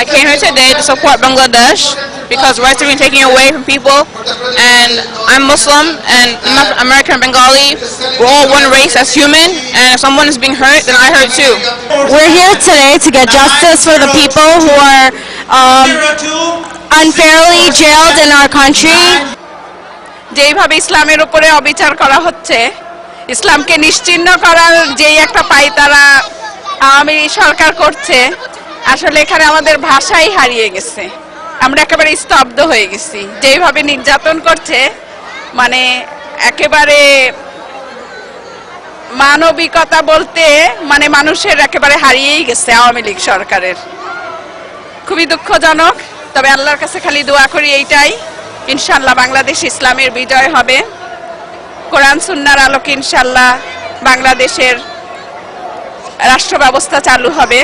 I came here today to support Bangladesh because rights are being taken away from people, and I'm Muslim and I'm American and Bengali. We're all one race as human, and if someone is being hurt, then I hurt too. We're here today to get justice for the people who are unfairly jailed in our country. যেইভাবে ইসলামের উপরে অবিচার করা হচ্ছে, ইসলামকে নিশ্চিহ্ন করার যেই একটা পায়তারা আওয়ামী সরকার করছে, আসলে এখানে আমাদের ভাষাই হারিয়ে গেছে। আমরা একেবারে স্তব্ধ হয়ে গেছি। যেইভাবে নির্যাতন করছে, মানে একেবারে মানবিকতা বলতে মানে মানুষের একেবারে হারিয়েই গেছে আওয়ামী লীগ সরকারের। খুবই দুঃখজনক, তবে আল্লাহর কাছে খালি দোয়া করি এইটাই, ইনশাআল্লাহ বাংলাদেশ ইসলামের বিজয় হবে। কোরআন সুন্নাহর আলোকে ইনশাআল্লাহ বাংলাদেশের রাষ্ট্র ব্যবস্থা চালু হবে,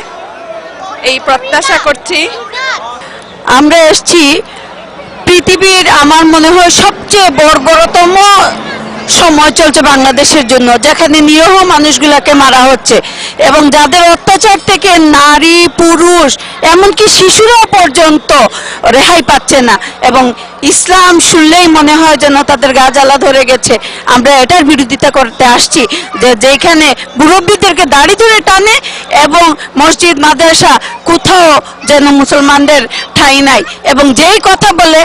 এই প্রত্যাশা করছি। আমরা এসেছি পৃথিবীর আমার মনে হয় সবচেয়ে বর্বরতম সময় চলছে বাংলাদেশের জন্য, যেখানে নিরীহ মানুষগুলোকে মারা হচ্ছে এবং যাদের অত্যাচার থেকে নারী পুরুষ এমনকি শিশুরা পর্যন্ত রেহাই পাচ্ছে না, এবং ইসলাম শুনলেই মনে হয় যেন তাদের গা জ্বালা ধরে গেছে। আমরা এটার বিরোধিতা করতে আসছি যে যেখানে মুরব্বীদেরকে দাড়ি ধরে টানে এবং মসজিদ মাদ্রাসা কোথাও যেন মুসলমানদের ঠাঁই নাই, এবং যেই কথা বলে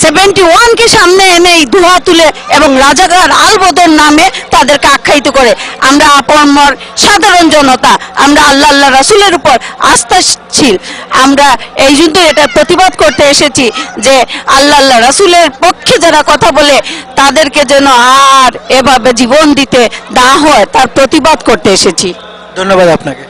71কে সামনে এনে ধোয়া তুলে এবং রাজাকার আলবদর নামে তাদেরকে আখ্যায়িত করে। আমরা আপমর সাধারণ জনতা, আমরা আল্লাহ রাসূলের উপর আস্থাশীল, আমরা এই জন্য এটা প্রতিবাদ করতে এসেছি যে আল্লাহ রাসূলের পক্ষে যারা কথা বলে তাদেরকে যেন আর এভাবে জীবন দিতে না হয়, তার প্রতিবাদ করতে এসেছি। ধন্যবাদ আপনাকে।